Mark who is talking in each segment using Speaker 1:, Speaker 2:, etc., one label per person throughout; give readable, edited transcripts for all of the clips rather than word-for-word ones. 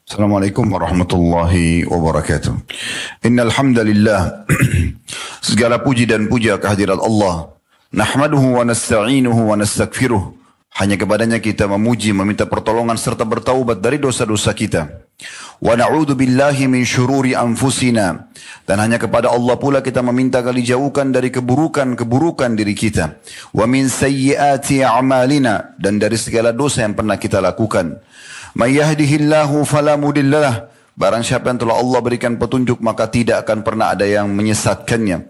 Speaker 1: Assalamualaikum warahmatullahi wabarakatuh. Innal hamdalillah segala puji dan puja kehadirat Allah. Nahmaduhu wa nasta'inuhu wa nastaghfiruh. Hanya kepadanya kita memuji, meminta pertolongan serta bertaubat dari dosa-dosa kita. Wa na'udzu billahi min syururi anfusina. Dan hanya kepada Allah pula kita meminta agar dijauhkan dari keburukan-keburukan diri kita. Wa min sayyiati a'malina, dan dari segala dosa yang pernah kita lakukan. Man yahdihillahu fala mudhillalah. Barang siapa yang telah Allah berikan petunjuk maka tidak akan pernah ada yang menyesatkannya.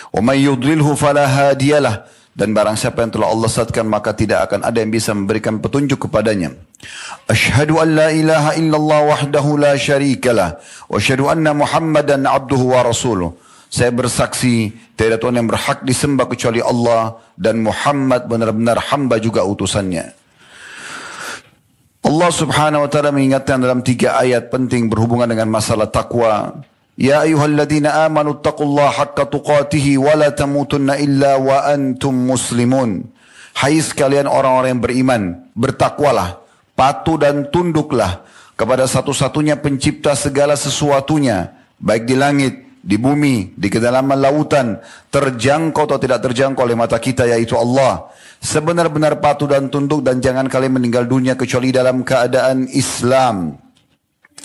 Speaker 1: Wa man yudlilhu fala hadiyalah. Dan barang siapa yang telah Allah sesatkan maka tidak akan ada yang bisa memberikan petunjuk kepadanya. Asyhadu an la ilaha illallah wahdahu la syarikalah wa asyhadu anna Muhammadan abduhu wa rasuluh. Saya bersaksi tiada Tuhan yang berhak disembah kecuali Allah dan Muhammad benar-benar hamba juga utusannya. Allah subhanahu wa ta'ala mengingatkan dalam 3 ayat penting berhubungan dengan masalah taqwa. Ya ayyuhalladzina amanu taqullaha haqqa tuqatihi wa la tamutunna illa wa antum muslimun. Hai sekalian orang-orang yang beriman, bertakwalah, patuh dan tunduklah kepada satu-satunya pencipta segala sesuatunya, baik di langit, di bumi, di kedalaman lautan, terjangkau atau tidak terjangkau oleh mata kita, yaitu Allah. Sebenar-benar patuh dan tunduk, dan jangan kalian meninggal dunia kecuali dalam keadaan Islam.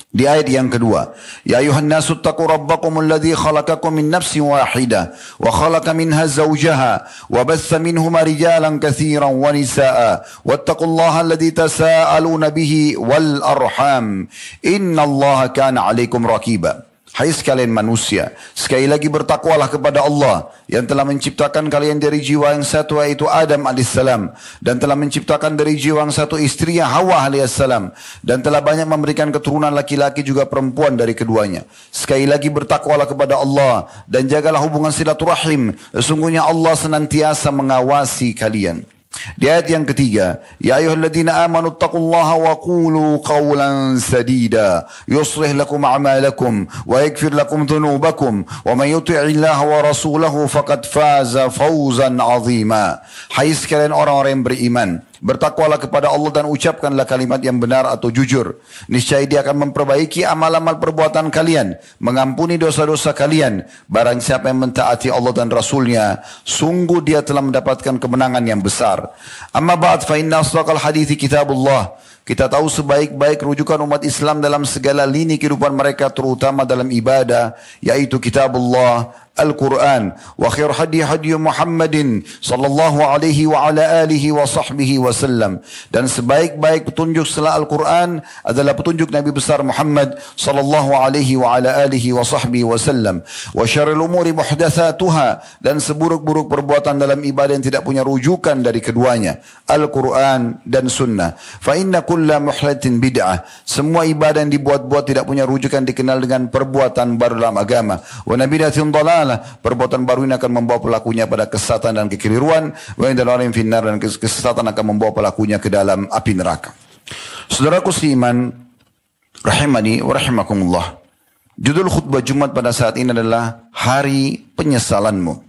Speaker 1: Di ayat yang kedua, ya ayuhan nasu taqu rabbakum alladhi khalaqakum min nafsin wahidah wa khalaqa minha zawjaha wa bassa minhuma rijalan katsiran wa nisaa wattaqullaha alladhi tasaaluna bihi wal arham innallaha kana 'alaikum raqiba. Hai sekalian manusia, sekali lagi bertakwalah kepada Allah yang telah menciptakan kalian dari jiwa yang satu, yaitu Adam alaihissalam, dan telah menciptakan dari jiwa yang satu istrinya Hawa alaihissalam, dan telah banyak memberikan keturunan laki-laki juga perempuan dari keduanya. Sekali lagi bertakwalah kepada Allah dan jagalah hubungan silaturahim. Sesungguhnya Allah senantiasa mengawasi kalian. Di ayat yang ketiga, ya ayyuhalladzina amanu taqullaha wa qulu qawlan sadida yuslih lakum a'malakum wa yaghfir lakum dhunubakum wa man yuti'illaha wa rasulahu faqad faza fawzan 'azima. Hai sekalian orang-orang yang beriman, bertakwalah kepada Allah dan ucapkanlah kalimat yang benar atau jujur. Niscaya Dia akan memperbaiki amal-amal perbuatan kalian, mengampuni dosa-dosa kalian. Barang siapa yang mentaati Allah dan Rasulnya, sungguh dia telah mendapatkan kemenangan yang besar. Amma ba'd fa inna asdaqal hadithi kitabullah. Kita tahu sebaik-baik rujukan umat Islam dalam segala lini kehidupan mereka, terutama dalam ibadah, yaitu kitabullah, Al-Quran. Wa khair hadi Muhammadin sallallahu alaihi wa ala alihi wa sahbihi wasallam. Dan sebaik-baik petunjuk setelah Al-Quran adalah petunjuk Nabi besar Muhammad sallallahu alaihi wa ala alihi wa sahbihi wasallam. Wa syarrul umuri muhdatsatuha, dan seburuk-buruk perbuatan dalam ibadah yang tidak punya rujukan dari keduanya, Al-Quran dan Sunnah. Fa inna kulla muhdatsin bid'ah. Semua ibadah yang dibuat-buat tidak punya rujukan dikenal dengan perbuatan baru dalam agama. Wa nabidatin dhalal, perbuatan baru ini akan membawa pelakunya pada kesesatan dan kekeliruan. Wa indalarim finnar, dan kesesatan akan membawa pelakunya ke dalam api neraka. Saudaraku seiman, rahimani wa rahimakumullah. Judul khutbah Jumat pada saat ini adalah hari penyesalanmu.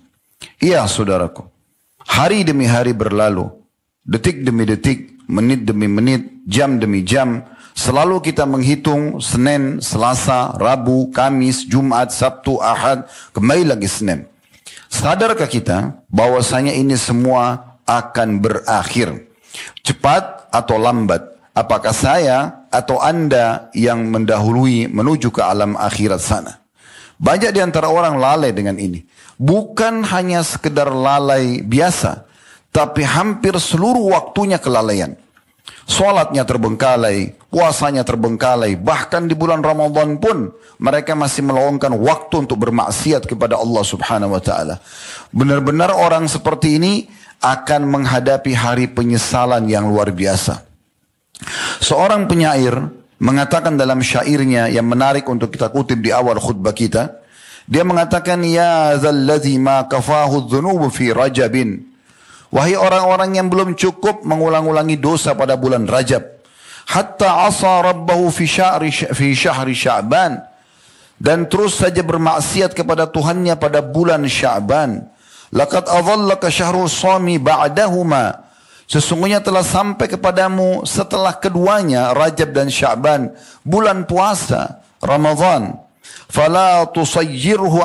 Speaker 1: Iya saudaraku, hari demi hari berlalu, detik demi detik, menit demi menit, jam demi jam. Selalu kita menghitung Senin, Selasa, Rabu, Kamis, Jumat, Sabtu, Ahad, kembali lagi Senin. Sadarkah kita bahwasanya ini semua akan berakhir? Cepat atau lambat? Apakah saya atau Anda yang mendahului menuju ke alam akhirat sana? Banyak di antara orang lalai dengan ini. Bukan hanya sekedar lalai biasa, tapi hampir seluruh waktunya kelalaian. Salatnya terbengkalai, puasanya terbengkalai, bahkan di bulan Ramadan pun mereka masih meluangkan waktu untuk bermaksiat kepada Allah subhanahu wa ta'ala. Benar-benar orang seperti ini akan menghadapi hari penyesalan yang luar biasa. Seorang penyair mengatakan dalam syairnya yang menarik untuk kita kutip di awal khutbah kita. Dia mengatakan, ya dzalladzi ma kafahu dzunubu fi rajabin. Wahai orang-orang yang belum cukup mengulang-ulangi dosa pada bulan Rajab, hatta asa rabbahu fi syahri Sya'ban, dan terus saja bermaksiat kepada Tuhannya pada bulan Sya'ban. Laqad adhallaka syahru shami ba'dahuma. Sesungguhnya telah sampai kepadamu setelah keduanya Rajab dan Sya'ban, bulan puasa Ramadan. Fala tusayyirhu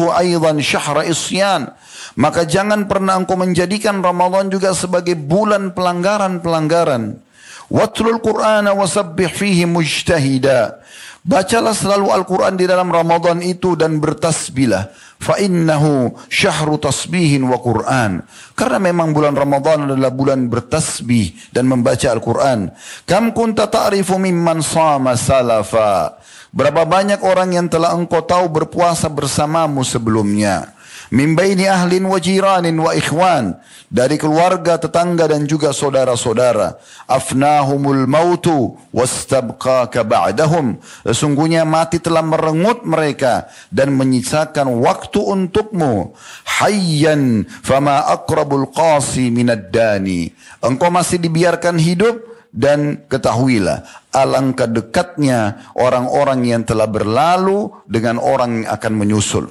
Speaker 1: aidan syahra isyan. Maka jangan pernah engkau menjadikan Ramadan juga sebagai bulan pelanggaran-pelanggaran. Watlul Qur'ana wasabbih fihi mujtahida. Bacalah selalu Al-Quran di dalam Ramadan itu dan bertasbihlah. Fa'innahu syahru tasbihin wa Qur'an. Karena memang bulan Ramadan adalah bulan bertasbih dan membaca Al-Quran. Kam kunta ta'rifu mimman sama salafa. Berapa banyak orang yang telah engkau tahu berpuasa bersamamu sebelumnya. Min baini ahlin wa jiranin wa ikhwan. Dari keluarga, tetangga dan juga saudara-saudara. Afnahumul mautu wastabqaka ba'dahum. Sesungguhnya mati telah merengut mereka dan menyisakan waktu untukmu. Hayyan fama aqrabul qasi minad dani. Engkau masih dibiarkan hidup dan ketahuilah alangkah dekatnya orang-orang yang telah berlalu dengan orang yang akan menyusul.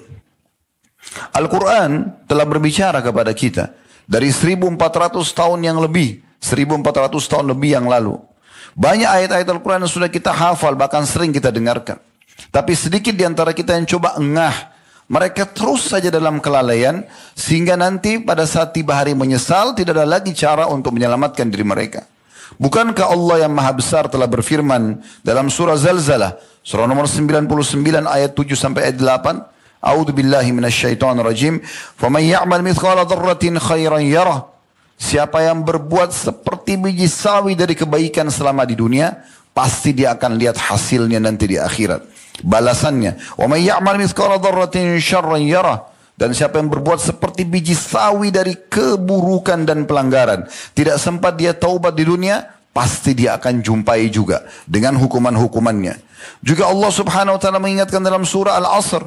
Speaker 1: Al-Quran telah berbicara kepada kita dari 1400 tahun yang lebih, 1400 tahun lebih yang lalu. Banyak ayat-ayat Al-Quran yang sudah kita hafal, bahkan sering kita dengarkan. Tapi sedikit di antara kita yang coba engah. Mereka terus saja dalam kelalaian, sehingga nanti pada saat tiba hari menyesal, tidak ada lagi cara untuk menyelamatkan diri mereka. Bukankah Allah yang maha besar telah berfirman dalam surah Zalzalah, surah nomor 99 ayat 7 sampai ayat 8, A'udzu billahi minasyaitonir rajim. Faman ya'mal mithqala dzarratin khairan yarah. Siapa yang berbuat seperti biji sawi dari kebaikan selama di dunia, pasti dia akan lihat hasilnya nanti di akhirat. Balasannya. Wa man ya'mal mithqala dzarratin syarran yarah. Dan siapa yang berbuat seperti biji sawi dari keburukan dan pelanggaran, tidak sempat dia taubat di dunia, pasti dia akan jumpai juga dengan hukuman-hukumannya. Juga Allah Subhanahu wa taala mengingatkan dalam surah Al-Asr,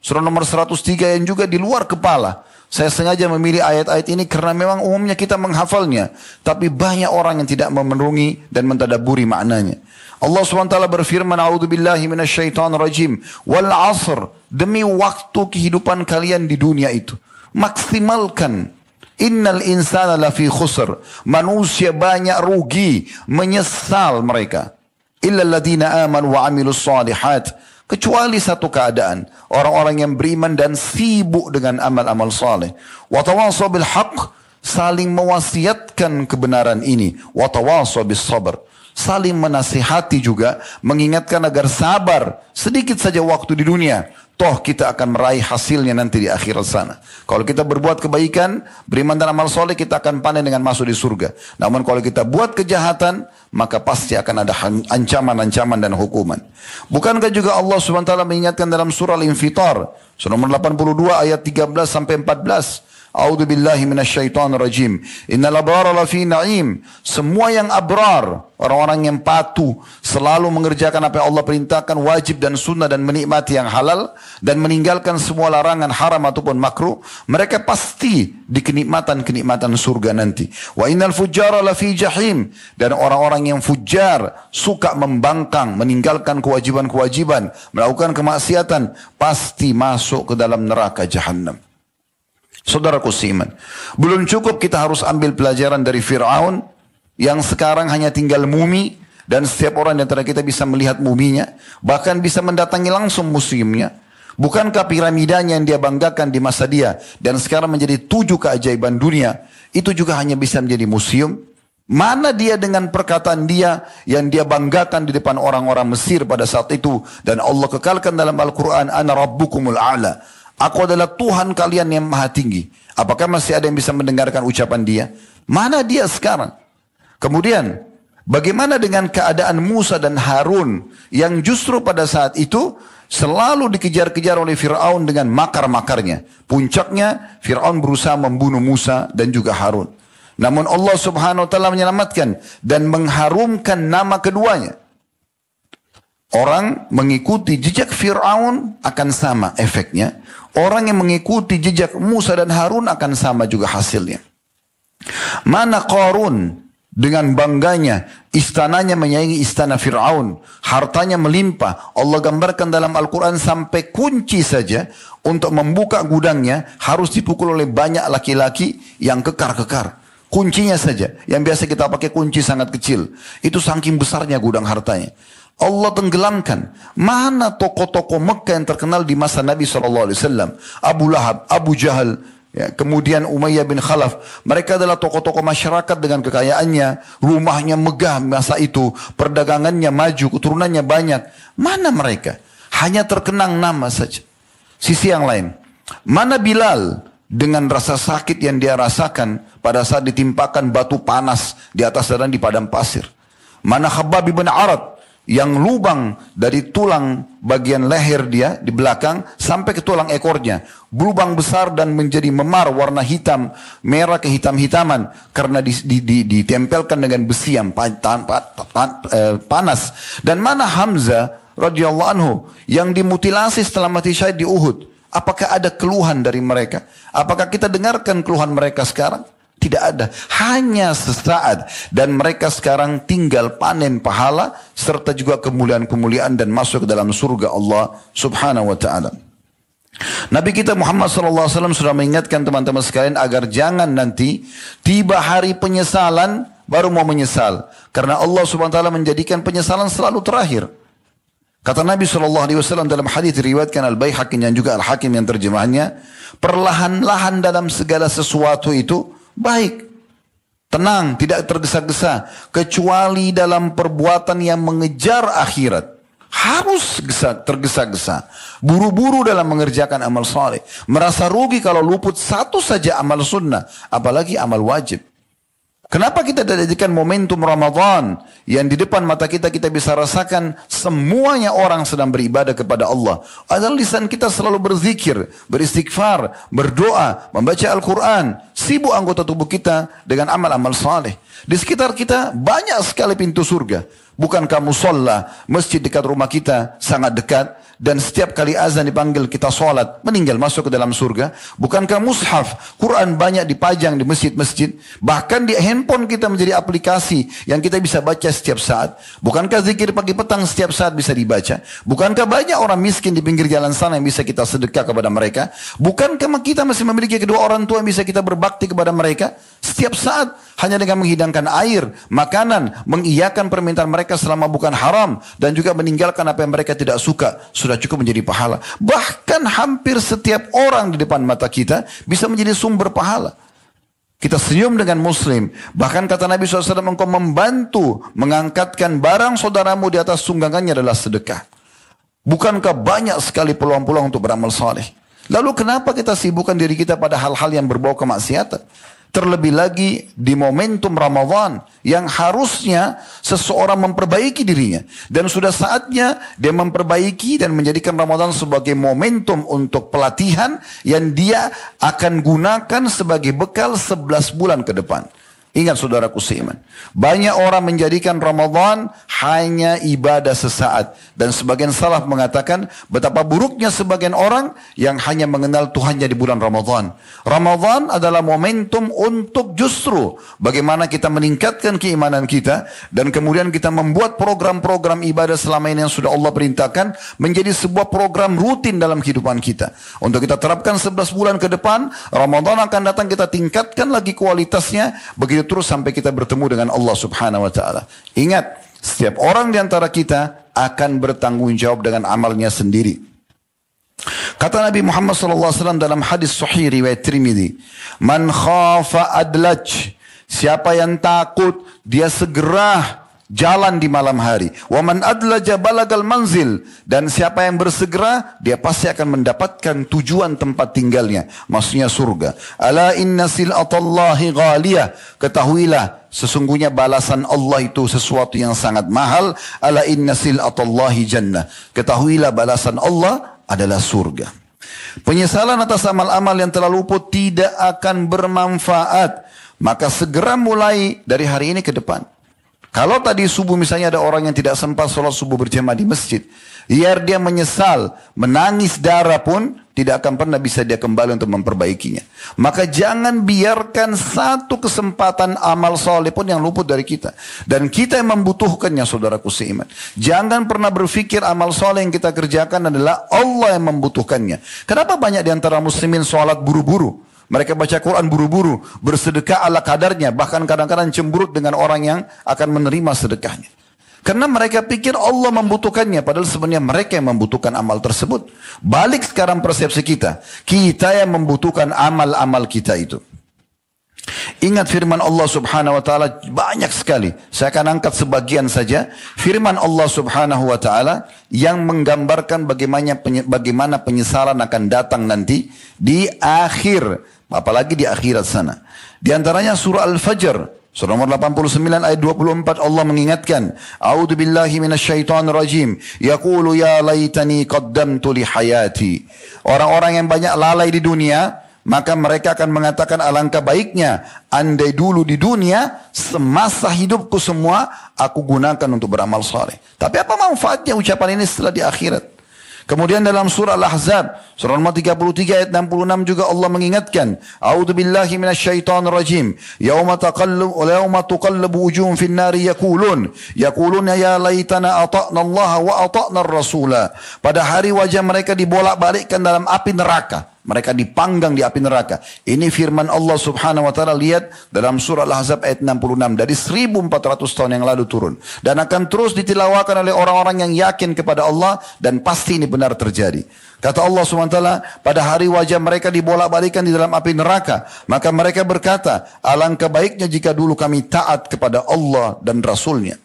Speaker 1: surah nomor 103 yang juga di luar kepala. Saya sengaja memilih ayat-ayat ini karena memang umumnya kita menghafalnya, tapi banyak orang yang tidak memenuhi dan mentadaburi maknanya. Allah SWT berfirman, A'udzubillahi minasyaitonirrajim, wal 'asr, demi waktu kehidupan kalian di dunia itu, maksimalkan. Innal insana lafi khusr, manusia banyak rugi, menyesal mereka. Illa alladhina amanu wa 'amilus shalihat. Kecuali satu keadaan, orang-orang yang beriman dan sibuk dengan amal-amal saleh. Wa tawasaw bil haqq, saling mewasiatkan kebenaran ini. Wa tawasaw bis sabr, saling menasihati juga, mengingatkan agar sabar sedikit saja waktu di dunia. Toh kita akan meraih hasilnya nanti di akhirat sana. Kalau kita berbuat kebaikan, beriman dan amal soleh, kita akan panen dengan masuk di surga. Namun kalau kita buat kejahatan, maka pasti akan ada ancaman-ancaman dan hukuman. Bukankah juga Allah SWT mengingatkan dalam surah Al-Infitar, surah nomor 82 ayat 13 sampai 14. A'udzu billahi minasyaitonir rajim. Innal abrara lafi na'im. Semua yang abrar, orang-orang yang patuh, selalu mengerjakan apa yang Allah perintahkan, wajib dan sunnah, dan menikmati yang halal, dan meninggalkan semua larangan haram ataupun makruh, mereka pasti di kenikmatan-kenikmatan surga nanti. Wa innal fujjara lafi jahim. Dan orang-orang yang fujar, suka membangkang, meninggalkan kewajiban-kewajiban, melakukan kemaksiatan, pasti masuk ke dalam neraka jahannam. Saudaraku seiman, belum cukup kita harus ambil pelajaran dari Fir'aun yang sekarang hanya tinggal mumi, dan setiap orang di antara kita bisa melihat muminya, bahkan bisa mendatangi langsung museumnya. Bukankah piramidanya yang dia banggakan di masa dia dan sekarang menjadi 7 keajaiban dunia, itu juga hanya bisa menjadi museum? Mana dia dengan perkataan dia yang dia banggakan di depan orang-orang Mesir pada saat itu, dan Allah kekalkan dalam Al-Quran, Ana Rabbukumul A'la. Aku adalah Tuhan kalian yang maha tinggi. Apakah masih ada yang bisa mendengarkan ucapan dia? Mana dia sekarang? Kemudian, bagaimana dengan keadaan Musa dan Harun yang justru pada saat itu selalu dikejar-kejar oleh Fir'aun dengan makar-makarnya. Puncaknya, Fir'aun berusaha membunuh Musa dan juga Harun. Namun Allah Subhanahu wa taala menyelamatkan dan mengharumkan nama keduanya. Orang mengikuti jejak Fir'aun akan sama efeknya. Orang yang mengikuti jejak Musa dan Harun akan sama juga hasilnya. Mana Qarun dengan bangganya, istananya menyaingi istana Fir'aun, hartanya melimpah. Allah gambarkan dalam Al-Quran sampai kunci saja untuk membuka gudangnya harus dipukul oleh banyak laki-laki yang kekar-kekar. Kuncinya saja, yang biasa kita pakai kunci sangat kecil. Itu saking besarnya gudang hartanya. Allah tenggelamkan. Mana tokoh-tokoh Mekah yang terkenal di masa Nabi SAW? Abu Lahab, Abu Jahal, ya, kemudian Umayyah bin Khalaf. Mereka adalah tokoh-tokoh masyarakat dengan kekayaannya. Rumahnya megah masa itu. Perdagangannya maju, keturunannya banyak. Mana mereka? Hanya terkenang nama saja. Sisi yang lain. Mana Bilal? Dengan rasa sakit yang dia rasakan pada saat ditimpakan batu panas di atas dan di padang pasir. Mana Khabbab bin Arad yang lubang dari tulang bagian leher dia di belakang sampai ke tulang ekornya. Lubang besar dan menjadi memar warna hitam, merah kehitam-hitaman karena ditempelkan dengan besi yang panas. Dan mana Hamzah radhiyallahu anhu yang dimutilasi setelah mati syahid di Uhud. Apakah ada keluhan dari mereka? Apakah kita dengarkan keluhan mereka sekarang? Tidak ada. Hanya sesaat. Dan mereka sekarang tinggal panen pahala. Serta juga kemuliaan-kemuliaan dan masuk ke dalam surga Allah subhanahu wa ta'ala. Nabi kita Muhammad SAW sudah mengingatkan teman-teman sekalian agar jangan nanti tiba hari penyesalan baru mau menyesal. Karena Allah subhanahu wa ta'ala menjadikan penyesalan selalu terakhir. Kata Nabi SAW dalam hadis diriwayatkan Al-Baihaqi dan juga Al-Hakim yang terjemahannya, perlahan-lahan dalam segala sesuatu itu baik, tenang, tidak tergesa-gesa, kecuali dalam perbuatan yang mengejar akhirat. Harus tergesa-gesa, buru-buru dalam mengerjakan amal saleh, merasa rugi kalau luput satu saja amal sunnah, apalagi amal wajib. Kenapa kita jadikan momentum Ramadan yang di depan mata kita bisa rasakan semuanya orang sedang beribadah kepada Allah. Adalah lisan kita selalu berzikir, beristighfar, berdoa, membaca Al-Quran. Sibuk anggota tubuh kita dengan amal-amal saleh. Di sekitar kita banyak sekali pintu surga. Bukankah musola, masjid dekat rumah kita sangat dekat. Dan setiap kali azan dipanggil kita sholat, meninggal masuk ke dalam surga. Bukankah mushaf, Quran banyak dipajang di masjid-masjid. Bahkan di handphone kita menjadi aplikasi yang kita bisa baca setiap saat. Bukankah zikir pagi petang setiap saat bisa dibaca. Bukankah banyak orang miskin di pinggir jalan sana yang bisa kita sedekah kepada mereka. Bukankah kita masih memiliki kedua orang tua yang bisa kita berbakti kepada mereka. Setiap saat hanya dengan menghidangkan air, makanan, mengiyakan permintaan mereka selama bukan haram. Dan juga meninggalkan apa yang mereka tidak suka. Sudah cukup menjadi pahala. Bahkan hampir setiap orang di depan mata kita bisa menjadi sumber pahala. Kita senyum dengan muslim. Bahkan kata Nabi SAW, engkau membantu mengangkatkan barang saudaramu di atas tunggangannya adalah sedekah. Bukankah banyak sekali peluang-peluang untuk beramal saleh? Lalu kenapa kita sibukkan diri kita pada hal-hal yang berbau kemaksiatan? Terlebih lagi di momentum Ramadan yang harusnya seseorang memperbaiki dirinya. Dan sudah saatnya dia memperbaiki dan menjadikan Ramadan sebagai momentum untuk pelatihan yang dia akan gunakan sebagai bekal 11 bulan ke depan. Ingat saudaraku seiman, banyak orang menjadikan Ramadan hanya ibadah sesaat. Dan sebagian salaf mengatakan betapa buruknya sebagian orang yang hanya mengenal Tuhannya di bulan Ramadan. Ramadan adalah momentum untuk justru bagaimana kita meningkatkan keimanan kita. Dan kemudian kita membuat program-program ibadah selama ini yang sudah Allah perintahkan menjadi sebuah program rutin dalam kehidupan kita. Untuk kita terapkan 11 bulan ke depan, Ramadan akan datang, kita tingkatkan lagi kualitasnya. Begitu terus sampai kita bertemu dengan Allah subhanahu wa ta'ala. Ingat, setiap orang di antara kita akan bertanggung jawab dengan amalnya sendiri. Kata Nabi Muhammad SAW dalam hadis sahih riwayat Tirmidzi, man khafa adlaj, siapa yang takut dia segera jalan di malam hari. Wa man adlaja balagal manzil, dan siapa yang bersegera dia pasti akan mendapatkan tujuan tempat tinggalnya, maksudnya surga. Ala inna silatallahi ghaliyah, ketahuilah sesungguhnya balasan Allah itu sesuatu yang sangat mahal. Ala inna silatallahi jannah, ketahuilah balasan Allah adalah surga. Penyesalan atas amal-amal yang telah luput tidak akan bermanfaat. Maka segera mulai dari hari ini ke depan. Kalau tadi subuh misalnya ada orang yang tidak sempat sholat subuh berjamaah di masjid, biar dia menyesal, menangis darah pun tidak akan pernah bisa dia kembali untuk memperbaikinya. Maka jangan biarkan satu kesempatan amal soleh pun yang luput dari kita. Dan kita yang membutuhkannya, saudaraku seiman. Jangan pernah berpikir amal soleh yang kita kerjakan adalah Allah yang membutuhkannya. Kenapa banyak di antara muslimin sholat buru-buru? Mereka baca Quran buru-buru, bersedekah ala kadarnya, bahkan kadang-kadang cemberut dengan orang yang akan menerima sedekahnya. Karena mereka pikir Allah membutuhkannya, padahal sebenarnya mereka yang membutuhkan amal tersebut. Balik sekarang persepsi kita, kita yang membutuhkan amal-amal kita itu. Ingat firman Allah subhanahu wa ta'ala banyak sekali. Saya akan angkat sebagian saja. Firman Allah subhanahu wa ta'ala yang menggambarkan bagaimana penyesalan akan datang nanti di akhir. Apalagi di akhirat sana. Di antaranya surah Al-Fajr. Surah nomor 89 ayat 24 Allah mengingatkan. A'udzu billahi minasyaitonir rajim. Yaqulu ya laitani qaddamtu li hayati. Orang-orang yang banyak lalai di dunia, maka mereka akan mengatakan alangkah baiknya andai dulu di dunia semasa hidupku semua aku gunakan untuk beramal saleh. Tapi apa manfaatnya ucapan ini setelah di akhirat? Kemudian dalam surah Al-Ahzab, surah nomor 33 ayat 66 juga Allah mengingatkan, A'udzu billahi minasyaitonir rajim. Yauma tuqallabu wujuhum fin nari yaquluna ya laitana ata'na Allah wa ata'na ar-rasula. Pada hari wajah mereka dibolak-balikkan dalam api neraka. Mereka dipanggang di api neraka. Ini firman Allah subhanahu wa ta'ala, lihat dalam surah Al-Ahzab ayat 66. Dari 1400 tahun yang lalu turun. Dan akan terus ditilawakan oleh orang-orang yang yakin kepada Allah. Dan pasti ini benar terjadi. Kata Allah subhanahu wa ta'ala, pada hari wajah mereka dibolak-balikan di dalam api neraka. Maka mereka berkata, alangkah baiknya jika dulu kami taat kepada Allah dan Rasulnya.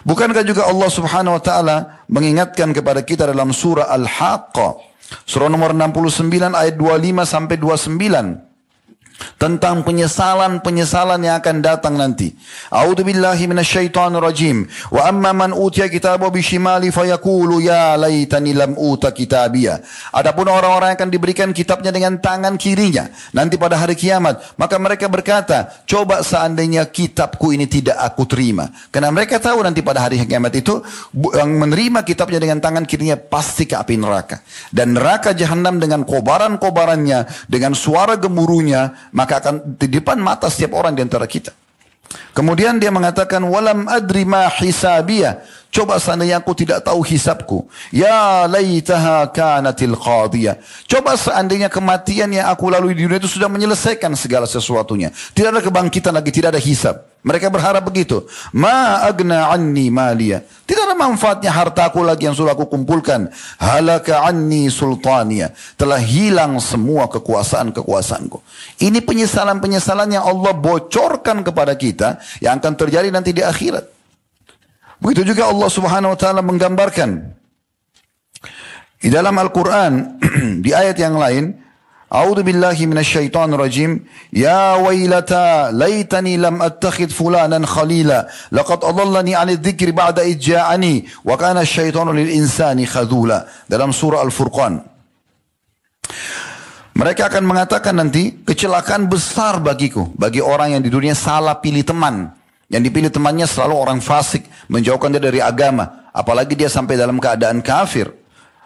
Speaker 1: Bukankah juga Allah subhanahu wa ta'ala mengingatkan kepada kita dalam surah Al-Haqqah. Surah nomor 69 ayat 25 sampai 29 tentang penyesalan-penyesalan yang akan datang nanti. A'udzu billahi minasyaitonir rajim. Wa amma man utiya kitabahu bishimali fayaqulu ya laitani lam uta kitabiyya. Adapun orang-orang yang akan diberikan kitabnya dengan tangan kirinya nanti pada hari kiamat, maka mereka berkata, coba seandainya kitabku ini tidak aku terima. Karena mereka tahu nanti pada hari kiamat itu yang menerima kitabnya dengan tangan kirinya pasti ke api neraka. Dan neraka jahanam dengan kobaran-kobarannya, dengan suara gemuruhnya, maka akan di depan mata setiap orang di antara kita. Kemudian dia mengatakan, walam adri ma hisabiyah. Coba seandainya aku tidak tahu hisabku. Ya laitaha kanatil qadiyah. Coba seandainya kematian yang aku lalui di dunia itu sudah menyelesaikan segala sesuatunya. Tidak ada kebangkitan lagi, tidak ada hisab. Mereka berharap begitu. Ma agna anni maliyah. Tidak ada manfaatnya hartaku lagi yang sudah aku kumpulkan. Halaka anni sultaniyah. Telah hilang semua kekuasaan-kekuasaanku. Ini penyesalan-penyesalan yang Allah bocorkan kepada kita yang akan terjadi nanti di akhirat. Begitu juga Allah subhanahu wa ta'ala menggambarkan di dalam Al-Quran di ayat yang lain, A'udzu billahi minasyaitonir rajim. Ya wailata laitani lam attakhidh fulanan khalila laqad adallani 'anil dzikri ba'da idh ja'ani wa kana asyaitanu lil insani khadula. Dalam surah Al-Furqan. Mereka akan mengatakan nanti, kecelakaan besar bagiku, bagi orang yang di dunia salah pilih teman. Yang dipilih temannya selalu orang fasik, menjauhkan dia dari agama. Apalagi dia sampai dalam keadaan kafir.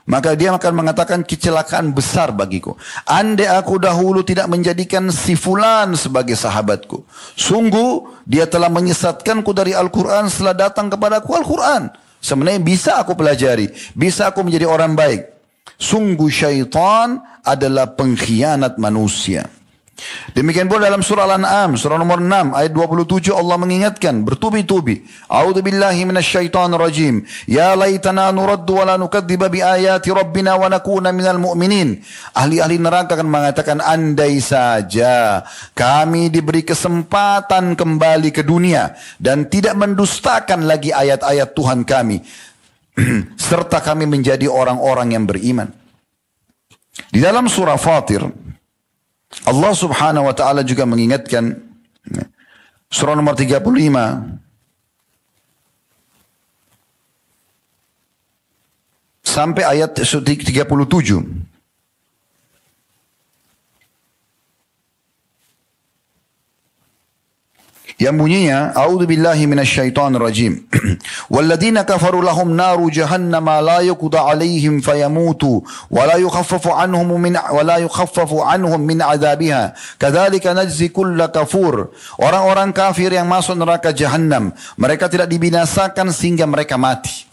Speaker 1: Maka dia akan mengatakan kecelakaan besar bagiku. Andai aku dahulu tidak menjadikan si fulan sebagai sahabatku. Sungguh dia telah menyesatkanku dari Al-Quran setelah datang kepadaku Al-Quran. Sebenarnya bisa aku pelajari. Bisa aku menjadi orang baik. Sungguh syaitan adalah pengkhianat manusia. Demikian pula dalam surah Al-An'am, surah nomor 6 ayat 27 Allah mengingatkan bertubi-tubi. A'udzu billahi minasyaitonir rajim. Ya laitana nuraddu wa la nukadziba bi ayati rabbina wa nakuna minal mu'minin. Ahli-ahli neraka akan mengatakan, andai saja kami diberi kesempatan kembali ke dunia dan tidak mendustakan lagi ayat-ayat Tuhan kami serta kami menjadi orang-orang yang beriman. Di dalam surah Fatir Allah subhanahu wa ta'ala juga mengingatkan surah nomor 35 sampai ayat 37 yang bunyinya a'udzu billahi minasyaitonir rajim. Walladzina kafaru lahum naru jahannam la yuqda 'alaihim fayamutu wa la yukhaffafu anhum min 'adzabiha. Kadzalika najzi kulla kafur. Orang-orang kafir yang masuk neraka jahannam, mereka tidak dibinasakan sehingga mereka mati.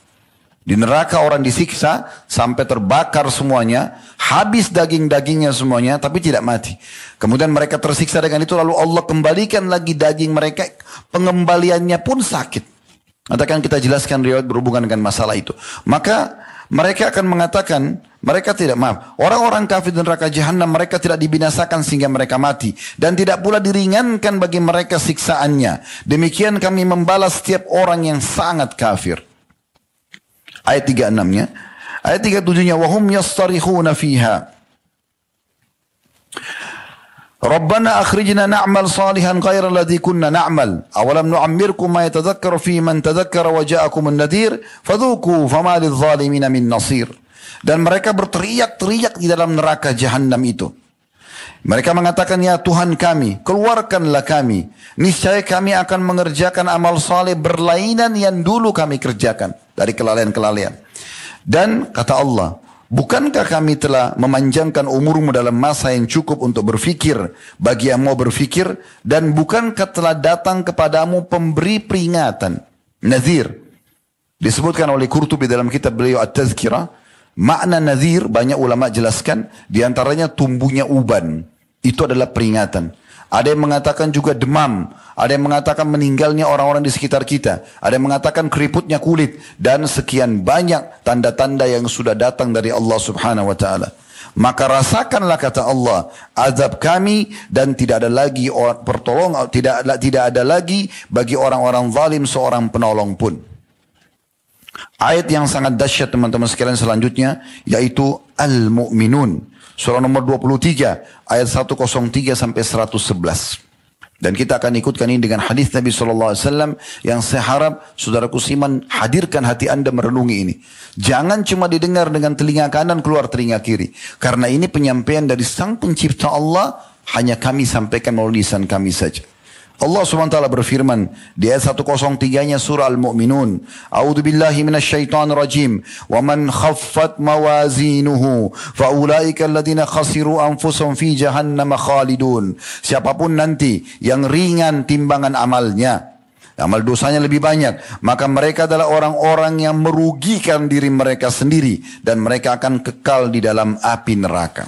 Speaker 1: Di neraka orang disiksa sampai terbakar semuanya, habis daging-dagingnya semuanya, tapi tidak mati. Kemudian mereka tersiksa dengan itu, lalu Allah kembalikan lagi daging mereka, pengembaliannya pun sakit. Nanti akan kita jelaskan riwayat berhubungan dengan masalah itu. Maka mereka akan mengatakan, mereka tidak, maaf, orang-orang kafir di neraka jahanam, mereka tidak dibinasakan sehingga mereka mati. Dan tidak pula diringankan bagi mereka siksaannya. Demikian kami membalas setiap orang yang sangat kafir. Ayat 36-nya. Ayat 37-nya. Wahum yastarikhuna fiha. Rabbana akhrijna na'mal salihan ghayra alladhi kunna na'mal. Awalam nu'ammirkum ma yatadhakkaru fi man tadhakkara wa ja'akumun nadhir. Fadhuku fama lidh-dhalimina min nasir. Dan mereka berteriak-teriak di dalam neraka jahanam itu. Mereka mengatakan, ya Tuhan kami, keluarkanlah kami. Niscaya kami akan mengerjakan amal saleh berlainan yang dulu kami kerjakan. Dari kelalaian-kelalaian. Dan kata Allah, bukankah kami telah memanjangkan umurmu dalam masa yang cukup untuk berfikir bagi yang mau berfikir? Dan bukankah telah datang kepadamu pemberi peringatan? Nadhir. Disebutkan oleh Qurtubi dalam kitab beliau At-Tazkirah. Makna nadhir banyak ulama jelaskan. Di antaranya tumbuhnya uban. Itu adalah peringatan. Ada yang mengatakan juga demam. Ada yang mengatakan meninggalnya orang-orang di sekitar kita. Ada yang mengatakan keriputnya kulit. Dan sekian banyak tanda-tanda yang sudah datang dari Allah subhanahu wa ta'ala. Maka rasakanlah kata Allah azab kami dan tidak ada lagi pertolongan, tidak ada lagi bagi orang-orang zalim seorang penolong pun. Ayat yang sangat dahsyat teman-teman sekalian selanjutnya yaitu Al-Mu'minun. Surah nomor 23 ayat 103 sampai 111. Dan kita akan ikutkan ini dengan hadis Nabi SAW yang saya harap saudaraku Siman hadirkan hati anda merenungi ini. Jangan cuma didengar dengan telinga kanan keluar telinga kiri. Karena ini penyampaian dari sang pencipta Allah hanya kami sampaikan melalui lisan kami saja. Allah SWT berfirman di ayat 103-nya surah Al-Mu'minun. A'udzu billahi minasyaitonir rajim. Wa man khaffat mawazinuhu fa ulaika alladziina khasiru anfusahum fi jahannam khalidun. Siapapun nanti yang ringan timbangan amalnya, amal dosanya lebih banyak, maka mereka adalah orang-orang yang merugikan diri mereka sendiri dan mereka akan kekal di dalam api neraka.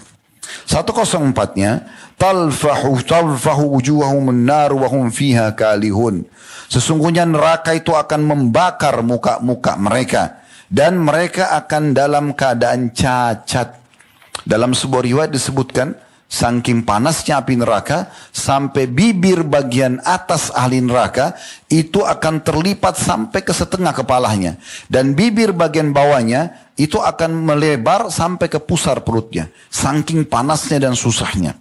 Speaker 1: 104-nya talfahu wujuhahumun nar wa hum fiha kalihun. Sesungguhnya neraka itu akan membakar muka-muka mereka dan mereka akan dalam keadaan cacat. Dalam sebuah riwayat disebutkan saking panasnya api neraka sampai bibir bagian atas ahli neraka itu akan terlipat sampai ke setengah kepalanya dan bibir bagian bawahnya itu akan melebar sampai ke pusar perutnya. Saking panasnya dan susahnya.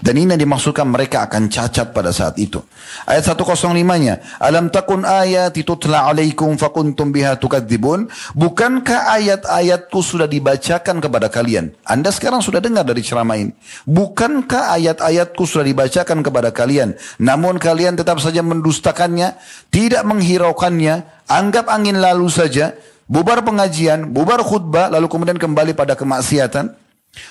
Speaker 1: Dan ini yang dimaksudkan mereka akan cacat pada saat itu. Ayat 105-nya. Alam takun ayati tutla alaikum fakuntum biha tukadzibun. Bukankah ayat-ayatku sudah dibacakan kepada kalian? Anda sekarang sudah dengar dari ceramah ini. Bukankah ayat-ayatku sudah dibacakan kepada kalian? Namun kalian tetap saja mendustakannya. Tidak menghiraukannya. Anggap angin lalu saja. Bubar pengajian, bubar khutbah, lalu kemudian kembali pada kemaksiatan.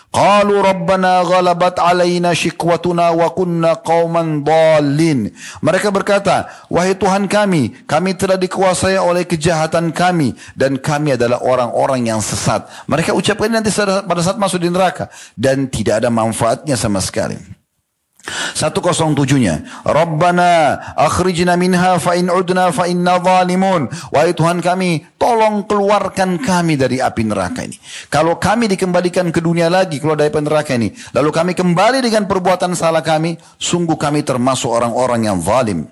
Speaker 1: Qalu rabbana ghalabat alaina shikwatuna wa kunna qauman dhalin. Mereka berkata, wahai Tuhan kami telah dikuasai oleh kejahatan kami dan kami adalah orang-orang yang sesat. Mereka ucapkan nanti pada saat masuk di neraka dan tidak ada manfaatnya sama sekali. 107-nya. Rabbana akhrijna minha fa in udna fa inna zalimun. Wahai Tuhan kami, tolong keluarkan kami dari api neraka ini. Kalau kami dikembalikan ke dunia lagi, keluar dari api neraka ini, lalu kami kembali dengan perbuatan salah kami, sungguh kami termasuk orang-orang yang zalim.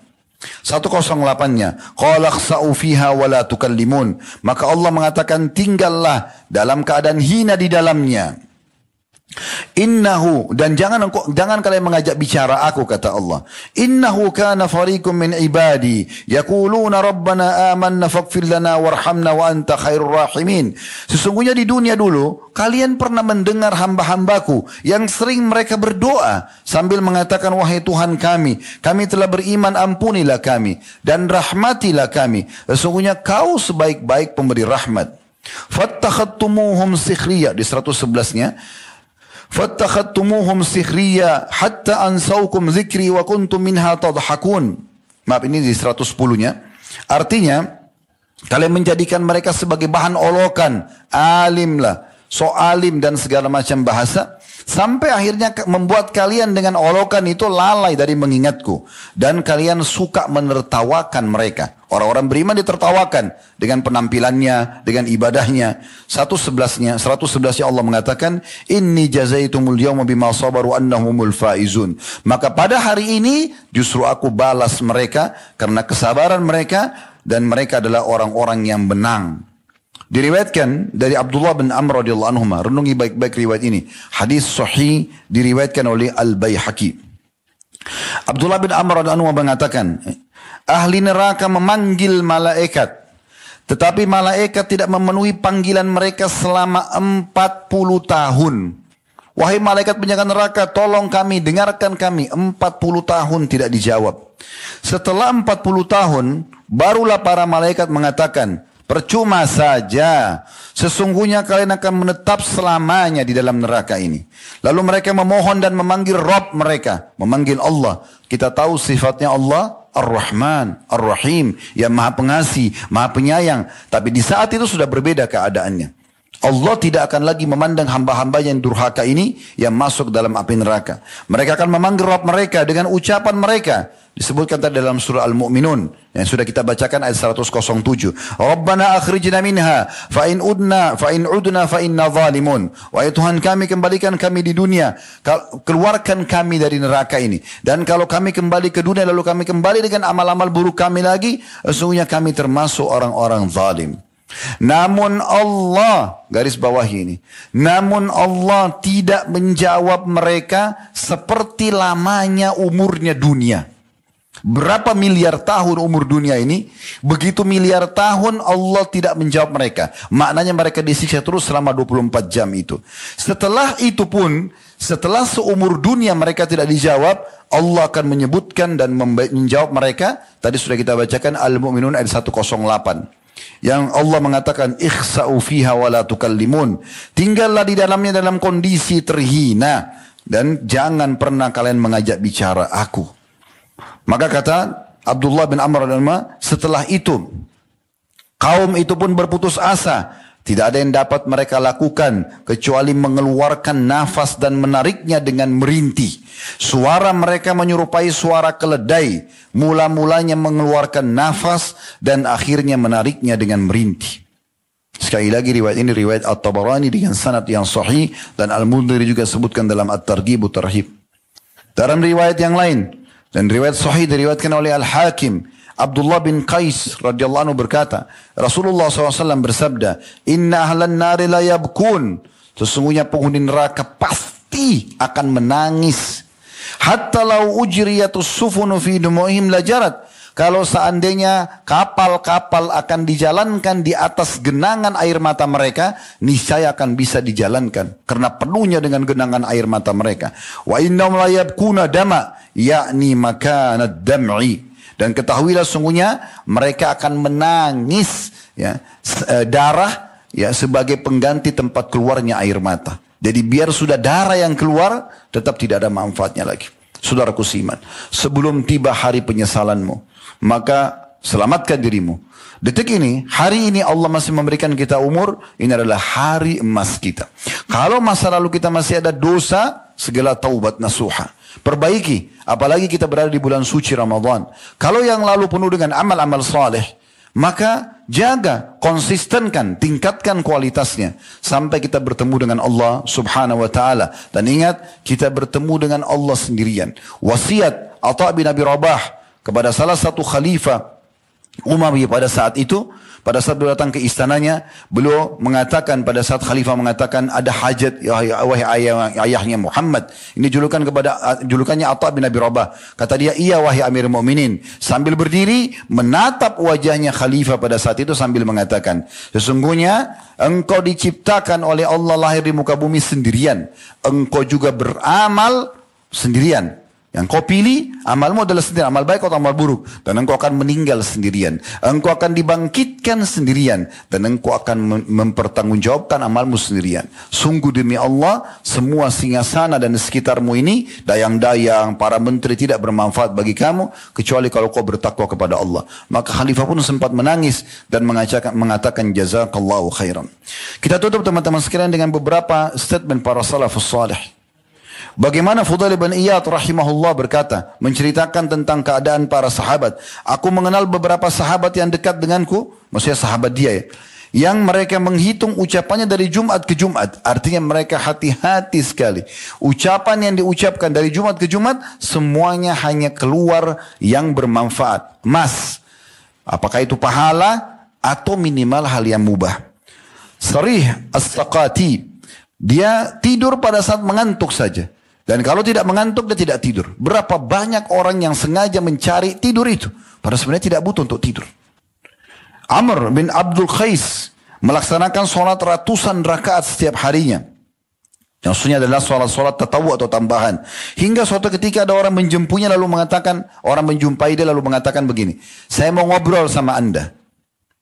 Speaker 1: 108-nya. Qala khsa'u fiha wa la tukallimun. Maka Allah mengatakan tinggallah dalam keadaan hina di dalamnya. Innahu, dan jangan kalian mengajak bicara aku, kata Allah. Innahu kana fariqum min ibadi yaquluna rabbana amanna faghfir lana warhamna wa anta khairur rahimin. Sesungguhnya di dunia dulu kalian pernah mendengar hamba-hambaku yang sering mereka berdoa sambil mengatakan, wahai Tuhan kami telah beriman, ampunilah kami dan rahmatilah kami. Sesungguhnya kau sebaik-baik pemberi rahmat. Fattakhattumuhum sikhriya, di 111-nya. Fattakhattumuhum sikhriya hatta ansaukum zikri wa kuntum minha tadhakun. Maaf, ini di 110-nya. Artinya, Kalian menjadikan mereka sebagai bahan olokan. Alim lah. So alim dan segala macam bahasa. Sampai akhirnya membuat kalian dengan olokan itu lalai dari mengingatku. Dan kalian suka menertawakan mereka. Orang-orang beriman ditertawakan dengan penampilannya, dengan ibadahnya. 111-nya Allah mengatakan, Inni jazaitumul yawma bima sabaru annahumul faizun. Maka pada hari ini justru aku balas mereka karena kesabaran mereka dan mereka adalah orang-orang yang menang. Diriwayatkan dari Abdullah bin Amr radhiyallahu anhu, renungi baik-baik riwayat ini. Hadis sahih diriwayatkan oleh Al-Baihaqi. Abdullah bin Amr radhiyallahu anhu mengatakan, ahli neraka memanggil malaikat, tetapi malaikat tidak memenuhi panggilan mereka selama 40 tahun. Wahai malaikat penjaga neraka, tolong kami, dengarkan kami. 40 tahun tidak dijawab. Setelah 40 tahun, barulah para malaikat mengatakan, percuma saja, sesungguhnya kalian akan menetap selamanya di dalam neraka ini. Lalu mereka memohon dan memanggil Rabb mereka, memanggil Allah. Kita tahu sifatnya Allah Ar-Rahman, Ar-Rahim, yang maha pengasih, maha penyayang. Tapi di saat itu sudah berbeda keadaannya. Allah tidak akan lagi memandang hamba-hamba yang durhaka ini yang masuk dalam api neraka. Mereka akan memanggil Rabb mereka dengan ucapan mereka. Disebutkan tadi dalam surah Al-Mu'minun yang sudah kita bacakan ayat 107. Rabbana akhrijna minha fa in udna fa inna zalimun. Wahai Tuhan kami, kembalikan kami di dunia, keluarkan kami dari neraka ini. Dan kalau kami kembali ke dunia lalu kami kembali dengan amal-amal buruk kami lagi, sesungguhnya kami termasuk orang-orang zalim. Namun Allah, garis bawah ini, namun Allah tidak menjawab mereka seperti lamanya umurnya dunia. Berapa miliar tahun umur dunia ini? Begitu miliar tahun Allah tidak menjawab mereka. Maknanya mereka disiksa terus selama 24 jam itu. Setelah itu pun, setelah seumur dunia mereka tidak dijawab, Allah akan menyebutkan dan menjawab mereka. Tadi sudah kita bacakan Al-Mu'minun ayat 108. Yang Allah mengatakan, ikhsa'u fiha wa la tukallimun. Tinggallah di dalamnya dalam kondisi terhina. Dan jangan pernah kalian mengajak bicara aku. Maka kata Abdullah bin Amr setelah itu kaum itu pun berputus asa. Tidak ada yang dapat mereka lakukan kecuali mengeluarkan nafas dan menariknya dengan merintih. Suara mereka menyerupai suara keledai. Mula-mulanya mengeluarkan nafas dan akhirnya menariknya dengan merintih. Sekali lagi riwayat ini riwayat At-Tabarani dengan sanad yang sahih dan Al-Mundhiri juga sebutkan dalam At-Targhib At-Tarhib. Dalam riwayat yang lain dan riwayat sahih diriwayatkan oleh Al-Hakim, Abdullah bin Qais radhiyallahu anhu berkata, Rasulullah SAW bersabda, Inna ahlan nari la yabkun. Sesungguhnya penghuni neraka pasti akan menangis. Hatta lau ujriyatus sufunu fi dumu'ihim lajarat. Kalau seandainya kapal-kapal akan dijalankan di atas genangan air mata mereka, niscaya akan bisa dijalankan. Karena penuhnya dengan genangan air mata mereka. Wa innahum la yabkuna dama, yakni makanad dam'i. Dan ketahuilah sungguhnya mereka akan menangis ya, darah ya, sebagai pengganti tempat keluarnya air mata. Jadi biar sudah darah yang keluar, tetap tidak ada manfaatnya lagi. Saudaraku seiman, sebelum tiba hari penyesalanmu, maka selamatkan dirimu. Detik ini, hari ini Allah masih memberikan kita umur, ini adalah hari emas kita. Kalau masa lalu kita masih ada dosa, segala taubat nasuha. Perbaiki, apalagi kita berada di bulan suci Ramadan. Kalau yang lalu penuh dengan amal-amal saleh, maka jaga, konsistenkan, tingkatkan kualitasnya. Sampai kita bertemu dengan Allah subhanahu wa ta'ala. Dan ingat, kita bertemu dengan Allah sendirian. Wasiat Atha bin Abi Rabah kepada salah satu khalifah Umayyah pada saat itu, pada saat beliau datang ke istananya, beliau mengatakan pada saat khalifah mengatakan ada hajat wahai ayahnya Muhammad. Ini julukannya Atha bin Abi Rabah. Kata dia, iya wahai Amir Mu'minin. Sambil berdiri menatap wajahnya khalifah pada saat itu sambil mengatakan, sesungguhnya engkau diciptakan oleh Allah lahir di muka bumi sendirian. Engkau juga beramal sendirian. Yang kau pilih, amalmu adalah sendiri, amal baik atau amal buruk. Dan engkau akan meninggal sendirian. Engkau akan dibangkitkan sendirian. Dan engkau akan mempertanggungjawabkan amalmu sendirian. Sungguh demi Allah, semua singgasana dan sekitarmu ini, dayang-dayang, para menteri tidak bermanfaat bagi kamu, kecuali kalau kau bertakwa kepada Allah. Maka khalifah pun sempat menangis dan mengatakan jazakallahu khairan. Kita tutup teman-teman sekalian dengan beberapa statement para salafus salih. Bagaimana Fudail bin Iyad rahimahullah berkata, menceritakan tentang keadaan para sahabat. Aku mengenal beberapa sahabat yang dekat denganku, maksudnya sahabat dia ya, yang mereka menghitung ucapannya dari Jumat ke Jumat. Artinya mereka hati-hati sekali. Ucapan yang diucapkan dari Jumat ke Jumat, semuanya hanya keluar yang bermanfaat. Apakah itu pahala atau minimal hal yang mubah. Sarih As-Saqati, dia tidur pada saat mengantuk saja. Dan kalau tidak mengantuk, dia tidak tidur. Berapa banyak orang yang sengaja mencari tidur itu. Padahal sebenarnya tidak butuh untuk tidur. Amr bin Abdul Qais melaksanakan sholat ratusan rakaat setiap harinya. Yang maksudnya adalah sholat tatawu atau tambahan. Hingga suatu ketika ada orang menjumpai dia lalu mengatakan begini. Saya mau ngobrol sama anda.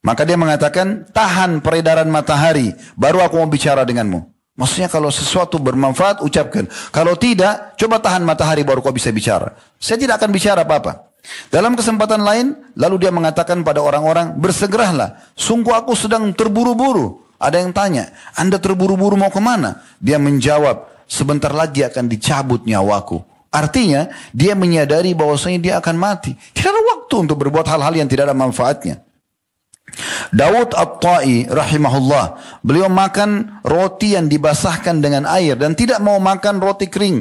Speaker 1: Maka dia mengatakan, tahan peredaran matahari, baru aku mau bicara denganmu. Maksudnya kalau sesuatu bermanfaat, ucapkan. Kalau tidak, coba tahan matahari baru kau bisa bicara. Saya tidak akan bicara apa-apa. Dalam kesempatan lain, lalu dia mengatakan pada orang-orang, bersegeralah. Sungguh aku sedang terburu-buru. Ada yang tanya, anda terburu-buru mau kemana? Dia menjawab, sebentar lagi akan dicabut nyawaku. Artinya, dia menyadari bahwasanya dia akan mati. Tidak ada waktu untuk berbuat hal-hal yang tidak ada manfaatnya. Daud At-Ta'i rahimahullah, beliau makan roti yang dibasahkan dengan air dan tidak mau makan roti kering.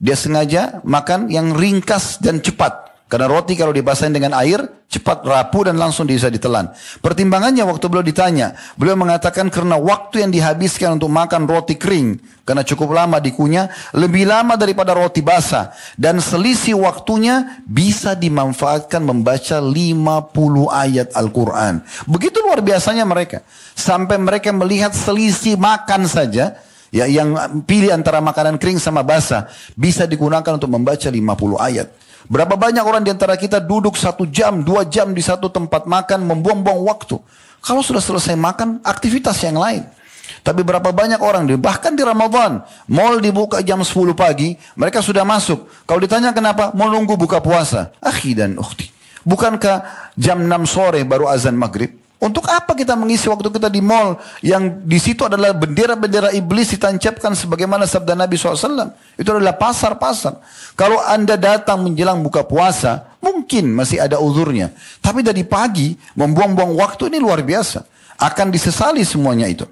Speaker 1: Dia sengaja makan yang ringkas dan cepat. Karena roti kalau dibasahin dengan air, cepat rapuh dan langsung bisa ditelan. Pertimbangannya waktu beliau ditanya, beliau mengatakan karena waktu yang dihabiskan untuk makan roti kering, karena cukup lama dikunyah, lebih lama daripada roti basah. Dan selisih waktunya bisa dimanfaatkan membaca 50 ayat Al-Quran. Begitu luar biasanya mereka. Sampai mereka melihat selisih makan saja, ya, yang pilih antara makanan kering sama basah, bisa digunakan untuk membaca 50 ayat. Berapa banyak orang di antara kita duduk 1 jam, 2 jam di satu tempat makan, membuang-buang waktu. Kalau sudah selesai makan, aktivitas yang lain. Tapi berapa banyak orang, bahkan di Ramadan, mall dibuka jam 10 pagi, mereka sudah masuk. Kalau ditanya kenapa, mau nunggu buka puasa. Akhi dan ukhti, bukankah jam 6 sore baru azan maghrib? Untuk apa kita mengisi waktu kita di mall yang di situ adalah bendera-bendera iblis ditancapkan sebagaimana sabda Nabi SAW. Itu adalah pasar-pasar. Kalau anda datang menjelang buka puasa, mungkin masih ada uzurnya. Tapi dari pagi membuang-buang waktu ini luar biasa. Akan disesali semuanya itu.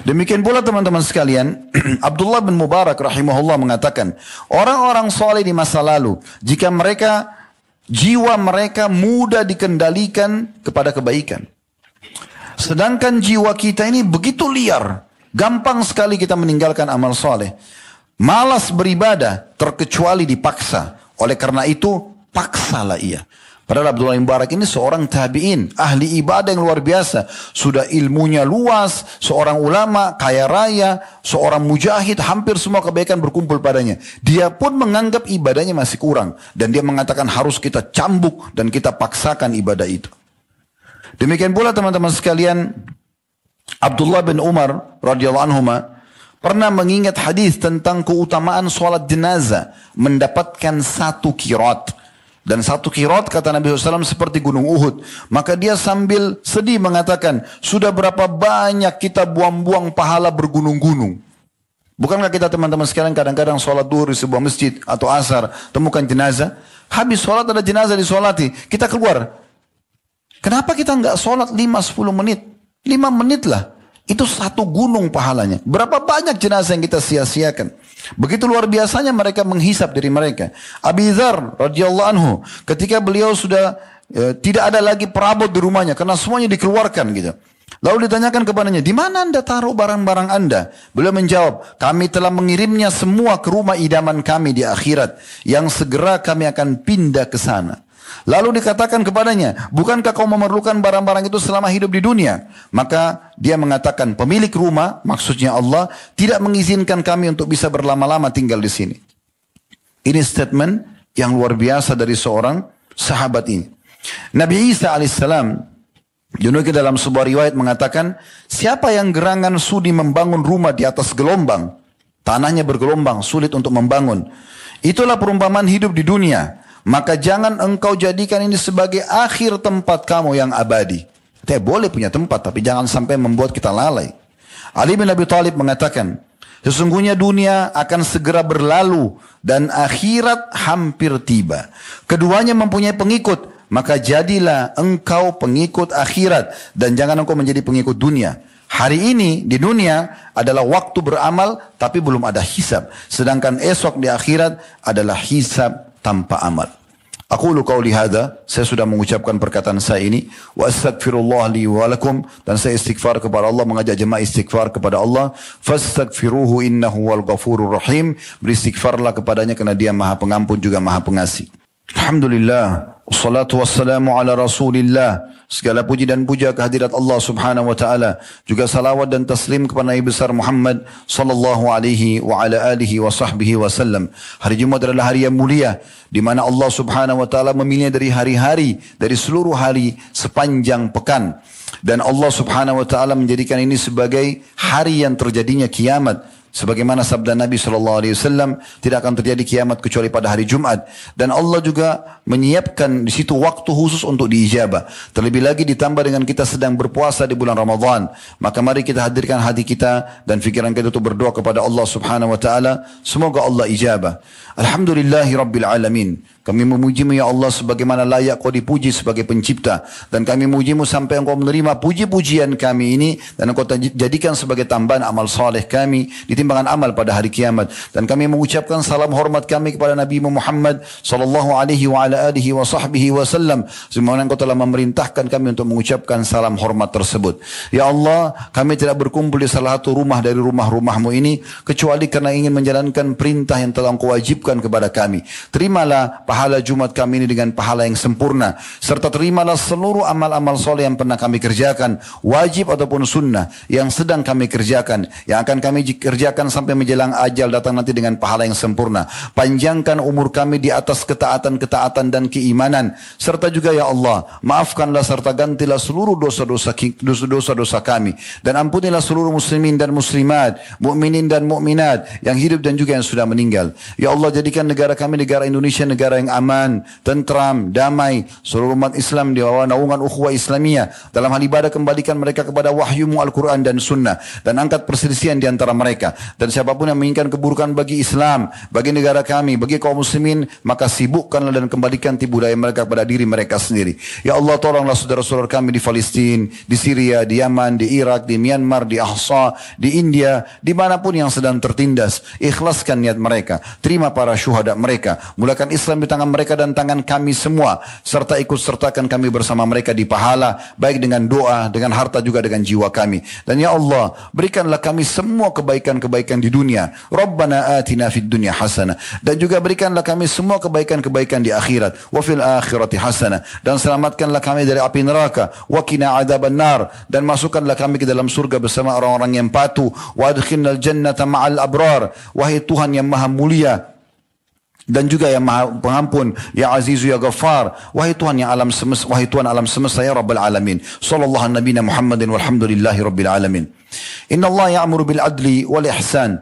Speaker 1: Demikian pula teman-teman sekalian, Abdullah bin Mubarak rahimahullah mengatakan, orang-orang soleh di masa lalu, jika jiwa mereka mudah dikendalikan kepada kebaikan. Sedangkan jiwa kita ini begitu liar. Gampang sekali kita meninggalkan amal soleh. Malas beribadah terkecuali dipaksa. Oleh karena itu, paksalah ia. Padahal Abdullah bin Mubarak ini seorang tabi'in, ahli ibadah yang luar biasa. Sudah ilmunya luas, seorang ulama, kaya raya, seorang mujahid, hampir semua kebaikan berkumpul padanya. Dia pun menganggap ibadahnya masih kurang. Dan dia mengatakan harus kita cambuk dan kita paksakan ibadah itu. Demikian pula teman-teman sekalian, Abdullah bin Umar radhiyallahu anhuma pernah mengingat hadis tentang keutamaan sholat jenazah mendapatkan 1 qirat. Dan 1 qirat kata Nabi SAW seperti gunung Uhud. Maka dia sambil sedih mengatakan, sudah berapa banyak kita buang-buang pahala bergunung-gunung. Bukankah kita teman-teman sekalian kadang-kadang sholat duhur di sebuah masjid atau asar, temukan jenazah. Habis sholat ada jenazah disolati, kita keluar. Kenapa kita nggak sholat 5-10 menit? 5 menit lah. Itu 1 gunung pahalanya. Berapa banyak jenazah yang kita sia-siakan. Begitu luar biasanya mereka menghisap diri mereka. Abi Dzar radhiyallahu anhu, ketika beliau sudah tidak ada lagi perabot di rumahnya karena semuanya dikeluarkan gitu. Lalu ditanyakan kepadanya, di mana anda taruh barang-barang anda? Beliau menjawab, kami telah mengirimnya semua ke rumah idaman kami di akhirat, yang segera kami akan pindah ke sana. Lalu dikatakan kepadanya, bukankah kau memerlukan barang-barang itu selama hidup di dunia? Maka dia mengatakan, pemilik rumah, maksudnya Allah, tidak mengizinkan kami untuk bisa berlama-lama tinggal di sini. Ini statement yang luar biasa dari seorang sahabat ini. Nabi Isa alaihissalam juga dalam sebuah riwayat mengatakan, siapa yang gerangan sudi membangun rumah di atas gelombang, tanahnya bergelombang, sulit untuk membangun. Itulah perumpamaan hidup di dunia. Maka jangan engkau jadikan ini sebagai akhir tempat kamu yang abadi. Kita boleh punya tempat, tapi jangan sampai membuat kita lalai. Ali bin Abi Thalib mengatakan, sesungguhnya dunia akan segera berlalu dan akhirat hampir tiba. Keduanya mempunyai pengikut. Maka jadilah engkau pengikut akhirat dan jangan engkau menjadi pengikut dunia. Hari ini di dunia adalah waktu beramal tapi belum ada hisab. Sedangkan esok di akhirat adalah hisab tanpa amal. Aqulu qauli hadza, saya sudah mengucapkan perkataan saya ini, wa astaghfirullah li wa lakum, dan saya istighfar kepada Allah, mengajak jemaah istighfar kepada Allah. Fastaghfiruhu innahu wal ghafurur rahim, beristighfarlah kepadanya karena Dia Maha Pengampun juga Maha Pengasih. Alhamdulillah, wassalatu wassalamu ala Rasulillah. Segala puji dan puja kehadirat Allah Subhanahu wa taala, juga salawat dan taslim kepada Nabi besar Muhammad sallallahu alaihi wa ala alihi wa sahbihi wasallam. Hari Jumat adalah hari yang mulia di mana Allah Subhanahu wa taala memilih dari hari-hari, dari seluruh hari sepanjang pekan. Dan Allah Subhanahu wa taala menjadikan ini sebagai hari yang terjadinya kiamat. Sebagaimana sabda Nabi SAW, tidak akan terjadi kiamat kecuali pada hari Jumat. Dan Allah juga menyiapkan di situ waktu khusus untuk diijabah. Terlebih lagi ditambah dengan kita sedang berpuasa di bulan Ramadan. Maka mari kita hadirkan hati kita dan fikiran kita untuk berdoa kepada Allah Subhanahu wa taala. Semoga Allah ijabah. Alhamdulillahi Rabbil Alamin. Kami memujimu ya Allah sebagaimana layak kau dipuji sebagai pencipta. Dan kami memujimu sampai engkau menerima puji-pujian kami ini. Dan engkau jadikan sebagai tambahan amal saleh kami di timbangan amal pada hari kiamat. Dan kami mengucapkan salam hormat kami kepada Nabi Muhammad sallallahu alaihi wa ala alihi wa sahbihi wasallam. Sebagaimana engkau telah memerintahkan kami untuk mengucapkan salam hormat tersebut. Ya Allah, kami tidak berkumpul di salah satu rumah dari rumah-rumahmu ini kecuali karena ingin menjalankan perintah yang telah engkau wajibkan kepada kami. Terimalah pahala Jumat kami ini dengan pahala yang sempurna. Serta terimalah seluruh amal-amal soleh yang pernah kami kerjakan, wajib ataupun sunnah, yang sedang kami kerjakan, yang akan kami kerjakan sampai menjelang ajal datang nanti dengan pahala yang sempurna. Panjangkan umur kami di atas ketaatan-ketaatan dan keimanan. Serta juga ya Allah, maafkanlah serta gantilah seluruh dosa-dosa kami. Dan ampunilah seluruh muslimin dan muslimat, mukminin dan mukminat, yang hidup dan juga yang sudah meninggal. Ya Allah, jadikan negara kami, negara Indonesia, negara yang aman, tentram, damai. Seluruh umat Islam di bawah naungan ukhuwah Islamiyah. Dalam hal ibadah kembalikan mereka kepada wahyumu Al-Quran dan Sunnah. Dan angkat perselisihan di antara mereka. Dan siapapun yang menginginkan keburukan bagi Islam, bagi negara kami, bagi kaum muslimin, maka sibukkanlah dan kembalikan tipu daya mereka kepada diri mereka sendiri. Ya Allah, tolonglah saudara-saudara kami di Palestina, di Syria, di Yaman, di Irak, di Myanmar, di Ahsa, di India, dimanapun yang sedang tertindas. Ikhlaskan niat mereka. Terima para syuhada mereka. Mulakan Islam di tangan mereka dan tangan kami semua. Serta ikut sertakan kami bersama mereka di pahala. Baik dengan doa, dengan harta juga dengan jiwa kami. Dan ya Allah, berikanlah kami semua kebaikan-kebaikan di dunia. Rabbana atina fid dunya hasanah. Dan juga berikanlah kami semua kebaikan-kebaikan di akhirat. Wa fil akhirati hasanah. Dan selamatkanlah kami dari api neraka. Wa qina adzaban nar. Dan masukkanlah kami ke dalam surga bersama orang-orang yang patuh. Wa adkhilnal jannata ma'al abrar. Wahai Tuhan yang maha mulia dan juga yang maha pengampun, ya azizu ya ghaffar, wahai Tuhan yang alam semesta, wahai Tuhan alam semesta ya rabbal alamin. Sallallahu alaihi nabiyina Muhammadin walhamdulillahi rabbil alamin. Inna Allah ya'muru bil adli wal ihsan.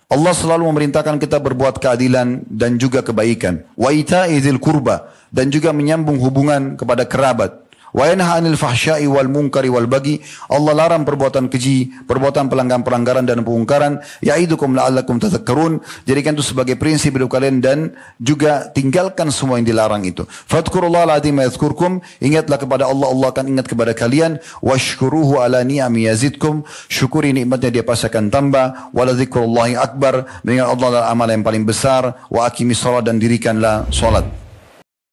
Speaker 1: Allah selalu memerintahkan kita berbuat keadilan dan juga kebaikan. Wa ita'i dzil qurba, dan juga menyambung hubungan kepada kerabat. Wa yanha 'anil fahsya'i wal munkari wal baghi. Allah larang perbuatan keji, perbuatan pelanggaran dan pengingkaran. Ya'idukum la'allakum tadhakkarun. Jadikan itu sebagai prinsip hidup kalian dan juga tinggalkan semua yang dilarang itu. Fadhkurullahal 'azim yadhkurkum. Ingatlah kepada Allah, Allah akan ingat kepada kalian. Washkuruhu 'ala ni'ami yazidkum. Syukuri nikmatnya, dia pasti akan tambah. Wala dzikrullahi akbar. Mengingat Allah adalah amal yang paling besar. Wa aqimis shalah, dan dirikanlah salat.